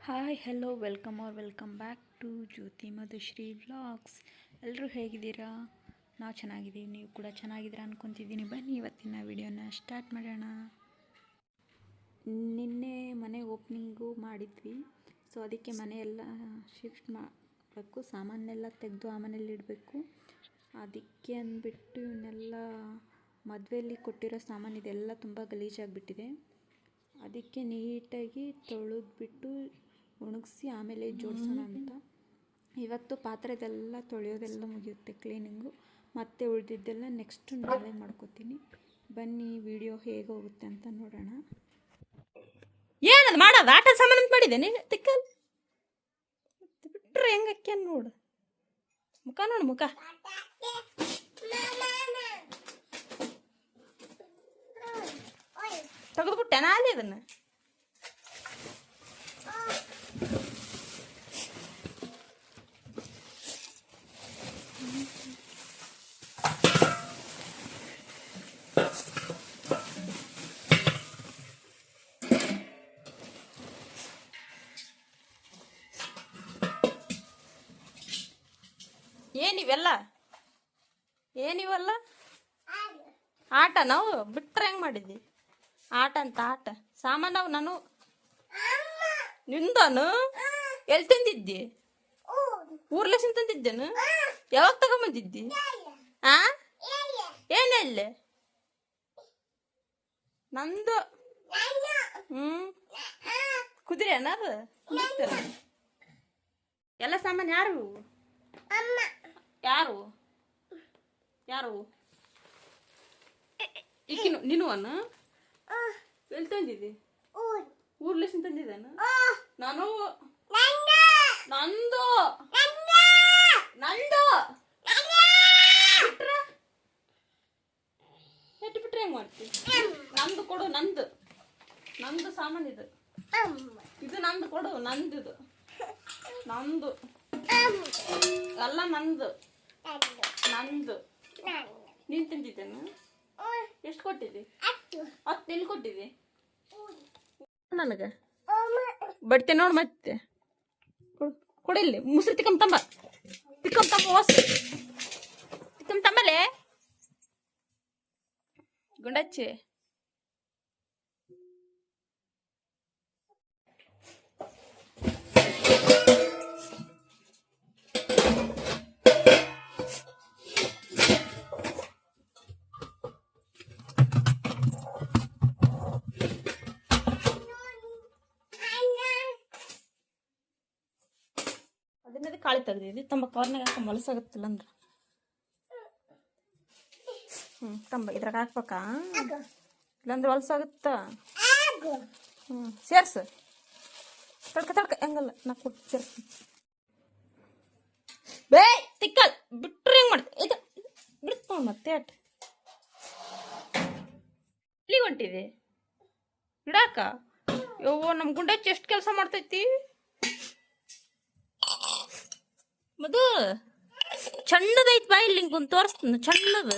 Hi hello welcome back to Jyoti Madhushree vlogs. ಎಲ್ಲರೂ ಹೇಗಿದ್ದೀರಾ? ನಾವು ಚೆನ್ನಾಗಿದ್ದೀವಿ, ನೀವು ಕೂಡ ಚೆನ್ನಾಗಿದ್ದೀರಾ ಅಂದ್ಕೊತಿದ್ದೀನಿ. ಬನ್ನಿ ಇವತ್ತಿನ ವಿಡಿಯೋನ ಸ್ಟಾರ್ಟ್ ಮಾಡೋಣ. ನಿನ್ನೆ ಮನೆ ಓಪನಿಂಗು ಮಾಡಿದ್ವಿ, ಸೊ ಅದಕ್ಕೆ ಮನೆಯೆಲ್ಲ ಶಿಫ್ಟ್ ಮಾಡಬೇಕು, ಸಾಮಾನೆಲ್ಲ ತೆಗೆದು ಆ ಮನೇಲಿ ಇಡಬೇಕು. ಅದಕ್ಕೆ ಅಂದ್ಬಿಟ್ಟು ಇವನ್ನೆಲ್ಲ ಮದುವೆಯಲ್ಲಿ ಕೊಟ್ಟಿರೋ ಸಾಮಾನು ಇದೆಲ್ಲ ತುಂಬ ಗಲೀಜಾಗಿಬಿಟ್ಟಿದೆ. ಅದಕ್ಕೆ ನೀಟಾಗಿ ತೊಳೆದ್ಬಿಟ್ಟು ಒಣಗಿಸಿ ಆಮೇಲೆ ಜೋಡಿಸೋಣ ಅಂತ. ಇವತ್ತು ಪಾತ್ರೆದೆಲ್ಲ ತೊಳೆಯೋದೆಲ್ಲ ಮುಗಿಯುತ್ತೆ ಕ್ಲೀನಿಂಗು, ಮತ್ತೆ ಉಳಿದಿದ್ದೆಲ್ಲ ನೆಕ್ಸ್ಟ್ ನಾಳೆ ಮಾಡ್ಕೋತೀನಿ. ಬನ್ನಿ ವಿಡಿಯೋ ಹೇಗೆ ಹೋಗುತ್ತೆ ಅಂತ ನೋಡೋಣ. ಏನದು ಮಾಡೋದು? ಆಟ ಸಾಮಾನು ಅಂತ ಮಾಡಿದೆ ನೀನು ತಿಕ್ಕಲ್ ಬಿಟ್ರೆ ಹೆಂಗಕ್ಕೆ ನೋಡು, ಮುಖ ನೋಡು, ಮುಖ ತೆಗೆದ್ಬಿಟ್ಟೆ ನಾಳೆ ಇದನ್ನ. ಏನಿವೆಲ್ಲ ಆಟ? ನಾವು ಬಿಟ್ರೆ ಹೆಂಗ್ ಮಾಡಿದ್ವಿ ಆಟ ಅಂತ? ಆಟ ಸಾಮಾನು ನಾನು ನಿಂದನು ಎಲ್ಲಿ ತಂದಿದ್ದಿ? ಊರ್ಲೆಸಿನ ತಂದಿದ್ದೇನು? ಯಾವಾಗ ತಗೊಂಬಂದಿದ್ದಿ? ಆ ಏನೆಲ್ಲ ನಂದು? ಕುದುರೆ ಅನ್ನೋದು ಎಲ್ಲ ಸಾಮಾನು ಯಾರು ಯಾರು ಯಾರು ಈಕಿನು ನೀನು ಅನ್ನು ಎಲ್ಲಿ ತಂದಿದ್ದಿ? ಊರ್ಲೆಸಿನ ತಂದಿದ್ದಾನು ನಾನು. ನಂದು ನಂದು ಬಿಟ್ರೆ ಎಟ್ಟು ಬಿಟ್ರೆ ಹೆಂಗ್ ಮಾಡ್ತೀವಿ? ನಂದು ಕೊಡು, ನಂದು ನಂದು ಸಾಮಾನು ಇದು, ಇದು ನಂದು ಕೊಡು, ನಂದು ಇದು ನಂದು ಎಲ್ಲ ನಂದು ನಂದು. ನೀನ್ ತಿಂದಿದ್ದೇನು? ಎಷ್ಟು ಕೊಟ್ಟಿದ್ದಿ? 10 ಎಲ್ಲಿ ಕೊಟ್ಟಿದ್ದಿ ನನಗೆ? ಬಡ್ತೆ ನೋಡು ಮತ್ತೆ ಕೊಡಿಲ್ಲಿ ಮುಸ್ರಿ ತಿಕ್ಕಂತಂಬ ಹೊಸ ತಿಕ್ಕಂತಂಬಲೆ ಗುಂಡಚ್ಚಿ. ಅದನ್ನದೇ ಕಾಳಿ ತೆಗ್ದಿದ್ದಿ ತಮ್ಮ ಕವರ್ನಾಗ ಹಾಕ ಮಲಸಾಗತ್ತಿಲ್ಲ ಅಂದ್ರೆ ತಂಬ ಇದ್ರಾಗ ಹಾಕ್ಬೇಕಾ? ಇಲ್ಲಾಂದ್ರೆ ಹೊಲಸಾಗುತ್ತ. ಸೇರ್ಸು ತಡ್ಕ ಹೆಂಗಲ್ಲ ನಾ ಕೊಟ್ಟು ಸೇರ್ಸಿ. ಬೇ ತಿಕ್ಕಲ್ ಬಿಟ್ರೆ ಹೆಂಗ್ ಮಾಡ್ತಿ? ಇದು ಬಿಡ್ತ ನೋಡ್ ಮತ್ತೆ ಅಟ್ ಇಲ್ಲಿ ಹೊಂಟಿದೆ ಇಡಾಕ. ಯವ್ವ ನಮ್ ಗುಂಡಚ್ಚಿ ಎಷ್ಟು ಕೆಲಸ ಮಾಡ್ತೈತಿ. ಮದು ಚಣ್ಣದೈತಿ ಬಾಯಿಲ್ ನಿಂಗೊಂದು ತೋರಿಸ್ತೀನಿ, ಚಣ್ಣದ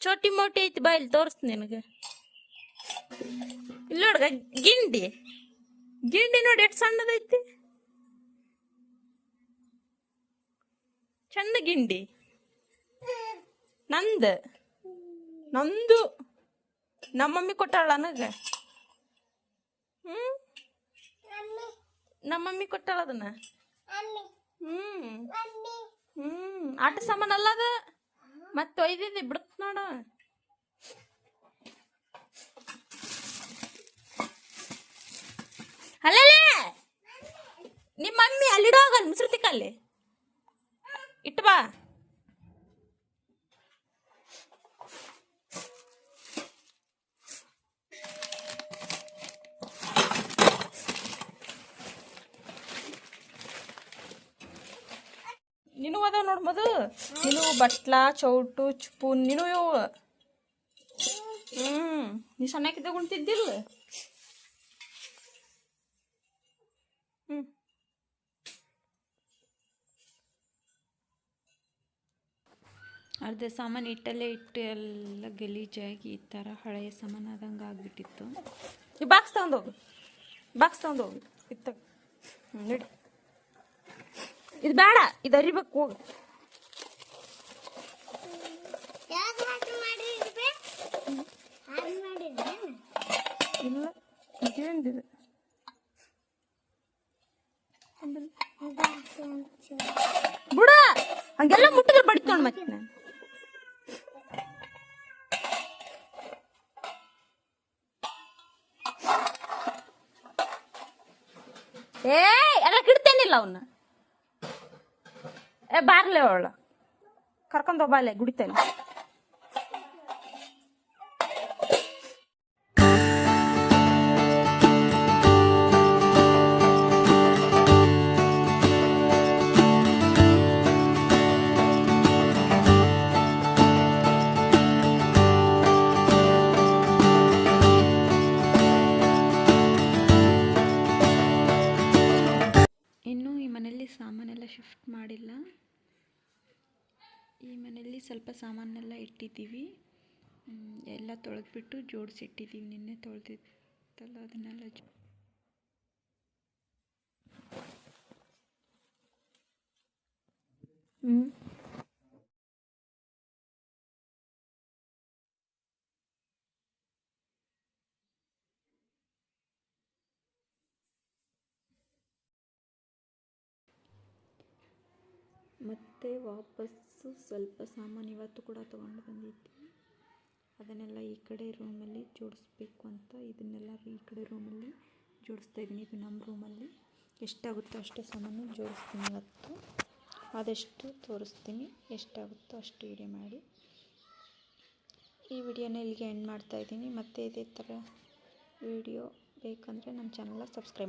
ಚೋಟಿ ಮೋಟಿ ಐತಿ ಬಾಯಿಲ್ ತೋರಿಸ್ತೀನಿ ನಿನಗೆ. ಇಲ್ಲ ನೋಡ್ಗ ಗಿಂಡಿ ನೋಡಿ ಎಷ್ಟು ಸಣ್ಣದೈತಿ, ಚಂದ ಗಿಂಡಿ. ನಂದು ನಮ್ಮಮ್ಮಿ ಕೊಟ್ಟಾಳ ನನಗೆ. ನಮ್ಮಮ್ಮಿ ಕೊಟ್ಟಾಳ ಅದನ್ನ. ಆಟ ಸಾಮಾನು ಅಲ್ಲದ ಮತ್ತೆ ಒಯ್ದಿದ್ದಿ ಬಿಡ್ತ ನೋಡು. ಅಲ್ಲೇ ನಿಮ್ಮ ಮಮ್ಮಿ ಅಲ್ಲಿಡೋಗಲ್ ಮುಸ್ರತಿಕಲ್ಲಿ ಇಟ್ಟು ಬಾ. ನೀನು ಅದಾವ ನೋಡ್ ಮದು, ನೀನು ಬಟ್ಲ ಚೌಟು ಸ್ಪೂನ್ ನೀನು ಇವು. ನೀ ಸಣ್ಣಕ್ಕಿದ್ದಾಗ ಉಣ್ತಿದ್ದಿಲ್ಲ. ಅರ್ಧ ಸಾಮಾನು ಇಟ್ಟಲ್ಲೇ ಇಟ್ಟು ಎಲ್ಲ ಗಲೀಜಾಗಿ ಈ ಥರ ಹಳೆಯ ಸಾಮಾನು ಆದಂಗೆ ಆಗಿಬಿಟ್ಟಿತ್ತು. ಈ ಬಾಕ್ಸ್ ತಗೊಂಡೋಗು. ಇತ್ತ ನಡಿ. ಇದು ಬೇಡ, ಇದು ಅರಿಬೇಕು ಹೋಗು. ಇಲ್ಲ ಇದೇನಿದೆ ಬಿಡ, ಹಂಗೆಲ್ಲ ಮುಟ್ಟಿದ್ರೆ ಬಡಿತೋಣ ಮತ್ತೆ ನಾನು. ಏ ಎಲ್ಲ ಕಿಡ್ತೇನಿಲ್ಲ ಅವನ್ನ. ಬಾರ್ಲೆ ಅವಳ ಕರ್ಕೊಂಡೋಗ್ಬಾಲೆ ಗುಡಿತೇನೆ. ಇನ್ನೂ ಈ ಮನೆಯಲ್ಲಿ ಸಾಮಾನೆಲ್ಲ ಶಿಫ್ಟ್ ಮಾಡಿಲ್ಲ. ಈ ಮನೆಯಲ್ಲಿ ಸ್ವಲ್ಪ ಸಾಮಾನೆಲ್ಲ ಇಟ್ಟಿದ್ದೀವಿ. ಎಲ್ಲ ತೊಳೆದ್ಬಿಟ್ಟು ಜೋಡಿಸಿಟ್ಟಿದ್ದೀವಿ. ನಿನ್ನೆ ತೊಳೆದಿತ್ತಲ್ಲ ಅದನ್ನೆಲ್ಲ ಮತ್ತು ವಾಪಸ್ಸು ಸ್ವಲ್ಪ ಸಾಮಾನು ಇವತ್ತು ಕೂಡ ತೊಗೊಂಡು ಬಂದಿದ್ವಿ. ಅದನ್ನೆಲ್ಲ ಈ ಕಡೆ ರೂಮಲ್ಲಿ ಜೋಡಿಸ್ಬೇಕು ಅಂತ ಇದನ್ನೆಲ್ಲ ಈ ಕಡೆ ರೂಮಲ್ಲಿ ಜೋಡಿಸ್ತಾ ಇದ್ದೀನಿ. ಇದು ನಮ್ಮ ರೂಮಲ್ಲಿ ಎಷ್ಟಾಗುತ್ತೋ ಅಷ್ಟು ಸಾಮಾನು ಜೋಡಿಸ್ತೀನಿ. ಇವತ್ತು ಆದಷ್ಟು ತೋರಿಸ್ತೀನಿ, ಎಷ್ಟಾಗುತ್ತೋ ಅಷ್ಟು ವಿಡಿಯೋ ಮಾಡಿ. ಈ ವಿಡಿಯೋನ ಇಲ್ಲಿಗೆ ಎಂಡ್ ಮಾಡ್ತಾಯಿದ್ದೀನಿ. ಮತ್ತೆ ಇದೇ ಥರ ವಿಡಿಯೋ ಬೇಕಂದರೆ ನನ್ನ ಚಾನಲ್ನ ಸಬ್ಸ್ಕ್ರೈಬ್ ಮಾಡಿ.